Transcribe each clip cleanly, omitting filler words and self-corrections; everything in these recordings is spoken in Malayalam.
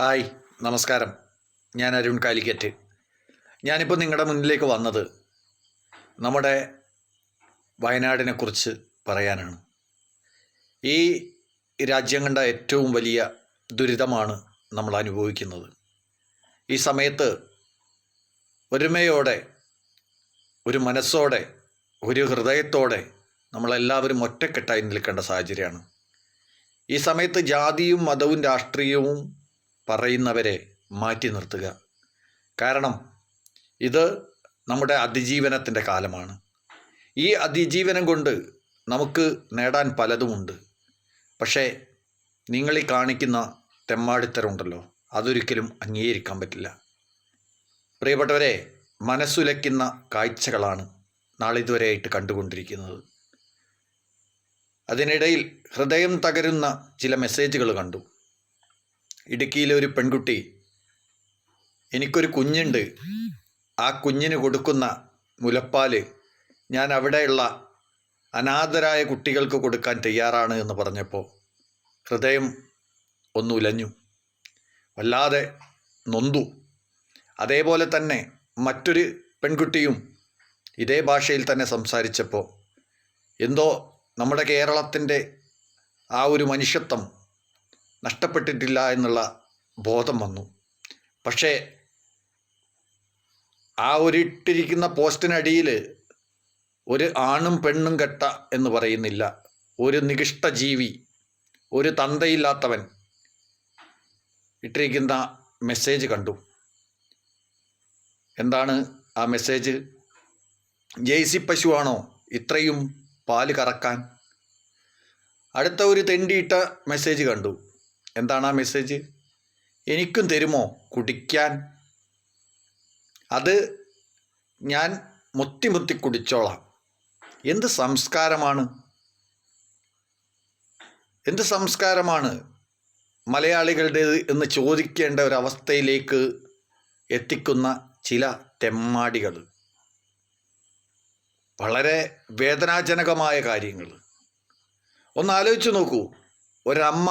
ഹായ്, നമസ്കാരം. ഞാൻ അരുൺ കാലിക്കറ്റ്. ഞാനിപ്പോൾ നിങ്ങളുടെ മുന്നിലേക്ക് വന്നത് നമ്മുടെ വയനാടിനെക്കുറിച്ച് പറയാനാണ്. ഈ രാജ്യം കണ്ട ഏറ്റവും വലിയ ദുരിതമാണ് നമ്മൾ അനുഭവിക്കുന്നത്. ഈ സമയത്ത് ഒരുമയോടെ, ഒരു മനസ്സോടെ, ഒരു ഹൃദയത്തോടെ നമ്മളെല്ലാവരും ഒറ്റക്കെട്ടായി നിൽക്കേണ്ട സാഹചര്യമാണ്. ഈ സമയത്ത് ജാതിയും മതവും രാഷ്ട്രീയവും പറയുന്നവരെ മാറ്റി നിർത്തുക. കാരണം ഇത് നമ്മുടെ അതിജീവനത്തിൻ്റെ കാലമാണ്. ഈ അതിജീവനം കൊണ്ട് നമുക്ക് നേടാൻ പലതുമുണ്ട്. പക്ഷേ നിങ്ങളീ കാണിക്കുന്ന തെമ്മാടിത്തരമുണ്ടല്ലോ, അതൊരിക്കലും അംഗീകരിക്കാൻ പറ്റില്ല. പ്രിയപ്പെട്ടവരെ, മനസ്സുലയ്ക്കുന്ന കാഴ്ചകളാണ് നാളിതുവരെയായിട്ട് കണ്ടുകൊണ്ടിരിക്കുന്നത്. അതിനിടയിൽ ഹൃദയം തകരുന്ന ചില മെസ്സേജുകൾ കണ്ടു. ഇടുക്കിയിലെ ഒരു പെൺകുട്ടി, എനിക്കൊരു കുഞ്ഞുണ്ട്, ആ കുഞ്ഞിന് കൊടുക്കുന്ന മുലപ്പാൽ ഞാൻ അവിടെയുള്ള അനാഥരായ കുട്ടികൾക്ക് കൊടുക്കാൻ തയ്യാറാണ് എന്ന് പറഞ്ഞപ്പോൾ ഹൃദയം ഒന്ന് ഉലഞ്ഞു, വല്ലാതെ നൊന്തു. അതേപോലെ തന്നെ മറ്റൊരു പെൺകുട്ടിയും ഇതേ ഭാഷയിൽ തന്നെ സംസാരിച്ചപ്പോൾ എന്തോ നമ്മുടെ കേരളത്തിൻ്റെ ആ ഒരു മനുഷ്യത്വം നഷ്ടപ്പെട്ടിട്ടില്ല എന്നുള്ള ബോധം വന്നു. പക്ഷേ ആ ഒരു ഇട്ടിരിക്കുന്ന പോസ്റ്റിനടിയിൽ ഒരു ആണും പെണ്ണും കെട്ട എന്ന് പറയുന്നില്ല, ഒരു നികൃഷ്ട ജീവി, ഒരു തന്തയില്ലാത്തവൻ ഇട്ടിരിക്കുന്ന മെസ്സേജ് കണ്ടു. എന്താണ് ആ മെസ്സേജ്? ജേഴ്സി പശുവാണോ ഇത്രയും പാല് കറക്കാൻ? അടുത്ത ഒരു തെണ്ടിയിട്ട മെസ്സേജ് കണ്ടു. എന്താണ് ആ മെസ്സേജ്? എനിക്കും തരുമോ കുടിക്കാൻ? അത് ഞാൻ മുത്തി മുത്തി കുടിച്ചോളാം. എന്ത് സംസ്കാരമാണ്, എന്ത് സംസ്കാരമാണ് മലയാളികളുടേത് എന്ന് ചോദിക്കേണ്ട ഒരവസ്ഥയിലേക്ക് എത്തിക്കുന്ന ചില തെമ്മാടികൾ. വളരെ വേദനാജനകമായ കാര്യങ്ങൾ. ഒന്ന് ആലോചിച്ച് നോക്കൂ. ഒരമ്മ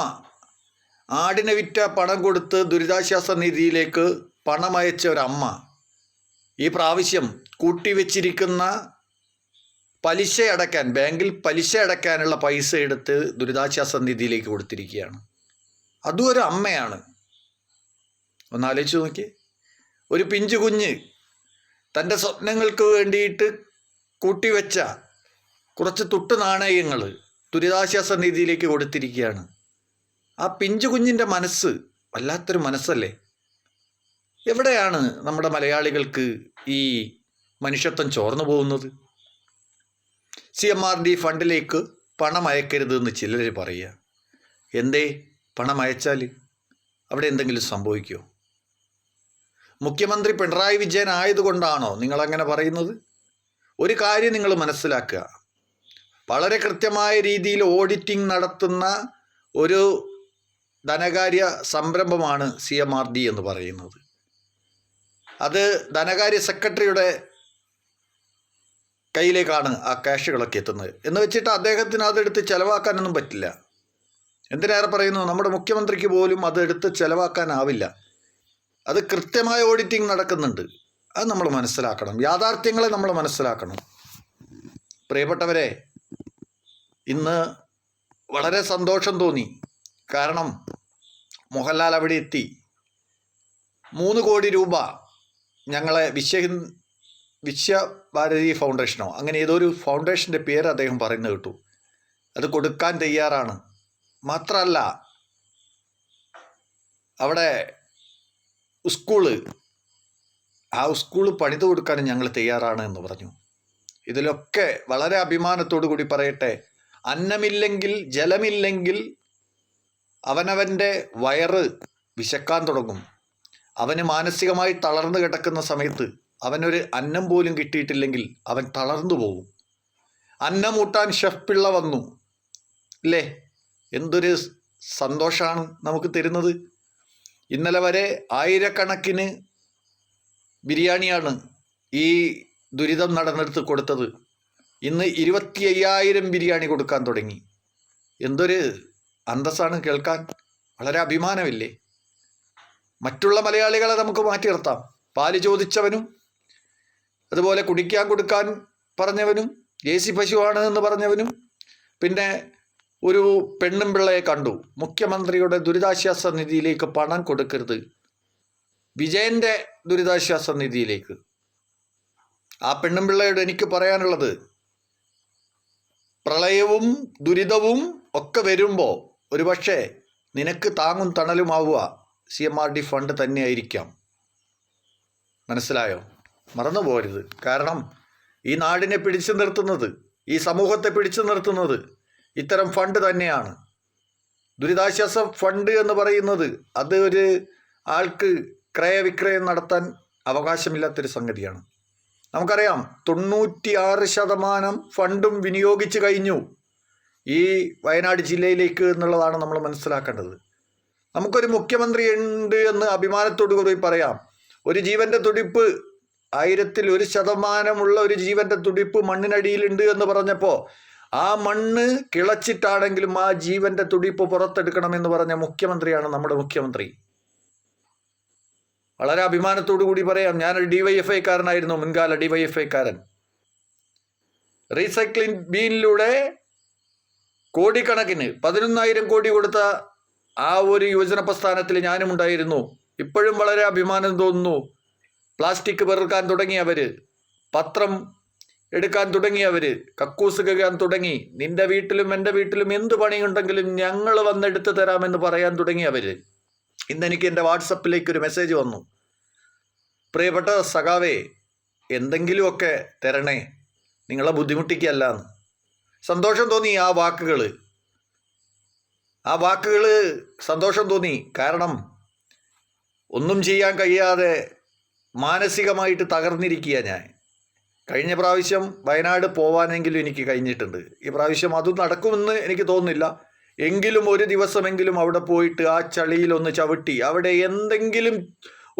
ആടിനെ വിറ്റ പണം കൊടുത്ത് ദുരിതാശ്വാസ നിധിയിലേക്ക് പണം അയച്ച ഒരമ്മ ഈ പ്രാവശ്യം കൂട്ടിവെച്ചിരിക്കുന്ന പലിശ അടയ്ക്കാൻ, ബാങ്കിൽ പലിശ അടയ്ക്കാനുള്ള പൈസ എടുത്ത് ദുരിതാശ്വാസ നിധിയിലേക്ക് കൊടുത്തിരിക്കുകയാണ്. അതും ഒരു അമ്മയാണ്. ഒന്ന് ആലോചിച്ച് നോക്കി. ഒരു പിഞ്ചു കുഞ്ഞ് തൻ്റെ സ്വപ്നങ്ങൾക്ക് വേണ്ടിയിട്ട് കൂട്ടിവെച്ച കുറച്ച് തുട്ട് നാണയങ്ങൾ ദുരിതാശ്വാസ നിധിയിലേക്ക് കൊടുത്തിരിക്കുകയാണ്. ആ പിഞ്ചു കുഞ്ഞിൻ്റെ മനസ്സ് വല്ലാത്തൊരു മനസ്സല്ലേ? എവിടെയാണ് നമ്മുടെ മലയാളികൾക്ക് ഈ മനുഷ്യത്വം ചോർന്നു പോകുന്നത്? CMRD ഫണ്ടിലേക്ക് പണം അയക്കരുത് എന്ന് ചിലർ പറയുക. എന്തേ? പണം അയച്ചാൽ അവിടെ എന്തെങ്കിലും സംഭവിക്കുമോ? മുഖ്യമന്ത്രി പിണറായി വിജയൻ ആയതുകൊണ്ടാണോ നിങ്ങളങ്ങനെ പറയുന്നത്? ഒരു കാര്യം നിങ്ങൾ മനസ്സിലാക്കുക. വളരെ കൃത്യമായ രീതിയിൽ ഓഡിറ്റിംഗ് നടത്തുന്ന ഒരു ധനകാര്യ സംരംഭമാണ് CMRD എന്ന് പറയുന്നത്. അത് ധനകാര്യ സെക്രട്ടറിയുടെ കയ്യിലേക്കാണ് ആ ക്യാഷുകളൊക്കെ എത്തുന്നത്. എന്ന് വെച്ചിട്ട് അദ്ദേഹത്തിന് അതെടുത്ത് ചിലവാക്കാനൊന്നും പറ്റില്ല. എന്തിനേറെ പറയുന്നു, നമ്മുടെ മുഖ്യമന്ത്രിക്ക് പോലും അതെടുത്ത് ചിലവാക്കാനാവില്ല. അത് കൃത്യമായ ഓഡിറ്റിംഗ് നടക്കുന്നുണ്ട്. അത് നമ്മൾ മനസ്സിലാക്കണം. യാഥാർത്ഥ്യങ്ങളെ നമ്മൾ മനസ്സിലാക്കണം. പ്രിയപ്പെട്ടവരെ, ഇന്ന് വളരെ സന്തോഷം തോന്നി. കാരണം മോഹൻലാൽ അവിടെ എത്തി 3 കോടി രൂപ ഞങ്ങളെ വിശ്വഭാരതി ഫൗണ്ടേഷനോ അങ്ങനെ ഏതോ ഒരു ഫൗണ്ടേഷൻ്റെ പേര് അദ്ദേഹം പറയുന്നത് കേട്ടു. അത് കൊടുക്കാൻ തയ്യാറാണ്. മാത്രമല്ല, അവിടെ ആ സ്കൂള് പണിത് കൊടുക്കാനും ഞങ്ങൾ തയ്യാറാണ് എന്ന് പറഞ്ഞു. ഇതിലൊക്കെ വളരെ അഭിമാനത്തോടു കൂടി പറയട്ടെ, അന്നമില്ലെങ്കിൽ ജലമില്ലെങ്കിൽ അവനവൻ്റെ വയറ് വിശക്കാൻ തുടങ്ങും. അവന് മാനസികമായി തളർന്നു കിടക്കുന്ന സമയത്ത് അവനൊരു അന്നം പോലും കിട്ടിയിട്ടില്ലെങ്കിൽ അവൻ തളർന്നു പോകും. അന്നം ഊട്ടാൻ ഷെഫ് പിള്ള വന്നു അല്ലേ? എന്തൊരു സന്തോഷമാണ് നമുക്ക് തരുന്നത്. ഇന്നലെ വരെ ആയിരക്കണക്കിന് ബിരിയാണിയാണ് ഈ ദുരിതം നടന്നെടുത്ത് കൊടുത്തത്. ഇന്ന് 25,000 ബിരിയാണി കൊടുക്കാൻ തുടങ്ങി. എന്തൊരു അന്തസ്സാണ് കേൾക്കാൻ. വളരെ അഭിമാനമില്ലേ? മറ്റുള്ള മലയാളികളെ നമുക്ക് മാറ്റി നിർത്താം. പാല് ചോദിച്ചവനും അതുപോലെ കുടിക്കാൻ കൊടുക്കാൻ പറഞ്ഞവനും ജേസി പശുവാണ് എന്ന് പറഞ്ഞവനും പിന്നെ ഒരു പെണ്ണും പിള്ളയെ കണ്ടു. മുഖ്യമന്ത്രിയുടെ ദുരിതാശ്വാസ നിധിയിലേക്ക് പണം കൊടുക്കരുത്, വിജയൻ്റെ ദുരിതാശ്വാസ നിധിയിലേക്ക്. ആ പെണ്ണും പിള്ളയോട് എനിക്ക് പറയാനുള്ളത്, പ്രളയവും ദുരിതവും ഒക്കെ വരുമ്പോൾ ഒരുപക്ഷെ നിനക്ക് താങ്ങും തണലുമാവുക CMRD ഫണ്ട് തന്നെയായിരിക്കാം. മനസ്സിലായോ? മറന്നു പോകരുത്. കാരണം ഈ നാടിനെ പിടിച്ചു നിർത്തുന്നത്, ഈ സമൂഹത്തെ പിടിച്ചു നിർത്തുന്നത് ഇത്തരം ഫണ്ട് തന്നെയാണ്. ദുരിതാശ്വാസ ഫണ്ട് എന്ന് പറയുന്നത് അത് ഒരു ആൾക്ക് ക്രയവിക്രയം നടത്താൻ അവകാശമില്ലാത്തൊരു സംഗതിയാണ്. നമുക്കറിയാം 96% ഫണ്ടും വിനിയോഗിച്ച് കഴിഞ്ഞു ഈ വയനാട് ജില്ലയിലേക്ക് എന്നുള്ളതാണ് നമ്മൾ മനസ്സിലാക്കേണ്ടത്. നമുക്കൊരു മുഖ്യമന്ത്രി ഉണ്ട് എന്ന് അഭിമാനത്തോടു കൂടി പറയാം. ഒരു ജീവൻ്റെ തുടിപ്പ്, 100% ഒരു ജീവൻ്റെ തുടിപ്പ് മണ്ണിനടിയിലുണ്ട് എന്ന് പറഞ്ഞപ്പോൾ ആ മണ്ണ് കിളച്ചിട്ടാണെങ്കിലും ആ ജീവൻ്റെ തുടിപ്പ് പുറത്തെടുക്കണമെന്ന് പറഞ്ഞ മുഖ്യമന്ത്രിയാണ് നമ്മുടെ മുഖ്യമന്ത്രി. വളരെ അഭിമാനത്തോടു കൂടി പറയാം, ഞാനൊരു DYFIക്കാരനായിരുന്നു, മുൻകാല DYFIക്കാരൻ. റീസൈക്ലിംഗ് ബീനിലൂടെ കോടിക്കണക്കിന് 11,000 കോടി കൊടുത്ത ആ ഒരു യുവജന പ്രസ്ഥാനത്തിൽ ഞാനും ഉണ്ടായിരുന്നു. ഇപ്പോഴും വളരെ അഭിമാനം തോന്നുന്നു. പ്ലാസ്റ്റിക് പെറുക്കാൻ തുടങ്ങിയവർ, പത്രം എടുക്കാൻ തുടങ്ങിയവർ, കക്കൂസ് കഴുകാൻ തുടങ്ങി, നിന്റെ വീട്ടിലും എൻ്റെ വീട്ടിലും എന്ത് പണിയുണ്ടെങ്കിലും ഞങ്ങൾ വന്നെടുത്ത് തരാമെന്ന് പറയാൻ തുടങ്ങിയവർ. ഇന്നെനിക്ക് എൻ്റെ വാട്സപ്പിലേക്ക് ഒരു മെസ്സേജ് വന്നു, പ്രിയപ്പെട്ട സഖാവേ, എന്തെങ്കിലുമൊക്കെ തരണേ, നിങ്ങളെ ബുദ്ധിമുട്ടിക്കല്ല എന്ന്. സന്തോഷം തോന്നി ആ വാക്കുകൾ സന്തോഷം തോന്നി. കാരണം ഒന്നും ചെയ്യാൻ കഴിയാതെ മാനസികമായിട്ട് തകർന്നിരിക്കുക ഞാൻ. കഴിഞ്ഞ പ്രാവശ്യം വയനാട് പോവാനെങ്കിലും എനിക്ക് കഴിഞ്ഞിട്ടുണ്ട്. ഈ പ്രാവശ്യം അതും നടക്കുമെന്ന് എനിക്ക് തോന്നുന്നില്ല. എങ്കിലും ഒരു ദിവസമെങ്കിലും അവിടെ പോയിട്ട് ആ ചളിയിലൊന്ന് ചവിട്ടി അവിടെ എന്തെങ്കിലും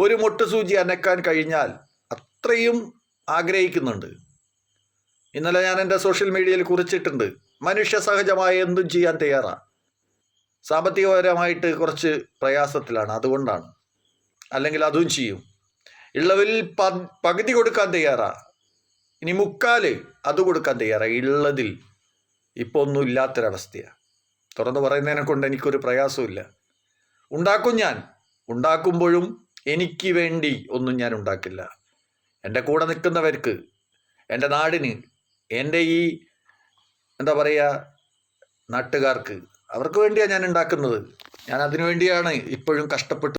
ഒരു മൊട്ടുസൂചി അനക്കാൻ കഴിഞ്ഞാൽ അത്രയും ആഗ്രഹിക്കുന്നുണ്ട്. ഇന്നലെ ഞാൻ എൻ്റെ സോഷ്യൽ മീഡിയയിൽ കുറിച്ചിട്ടുണ്ട്, മനുഷ്യ സഹജമായ എന്തും ചെയ്യാൻ തയ്യാറാണ്. സാമ്പത്തികപരമായിട്ട് കുറച്ച് പ്രയാസത്തിലാണ്, അതുകൊണ്ടാണ്. അല്ലെങ്കിൽ അതും ചെയ്യും. ഉള്ളതിൽ പകുതി കൊടുക്കാൻ തയ്യാറാണ്, ഇനി 3/4 അത് കൊടുക്കാൻ തയ്യാറാണ്. ഉള്ളതിൽ ഇപ്പോൾ ഒന്നും ഇല്ലാത്തൊരവസ്ഥയാണ്. തുറന്നു പറയുന്നതിനെ കൊണ്ട് എനിക്കൊരു പ്രയാസമില്ല. ഉണ്ടാക്കും ഞാൻ. ഉണ്ടാക്കുമ്പോഴും എനിക്ക് വേണ്ടി ഒന്നും ഞാൻ ഉണ്ടാക്കില്ല. എൻ്റെ കൂടെ നിൽക്കുന്നവർക്ക്, എൻ്റെ നാടിന്, എൻ്റെ ഈ എന്താ പറയുക നാട്ടുകാർക്ക്, അവർക്ക് വേണ്ടിയാണ് ഞാൻ ഉണ്ടാക്കുന്നത്. ഞാൻ അതിനു വേണ്ടിയാണ് ഇപ്പോഴും കഷ്ടപ്പെട്ടു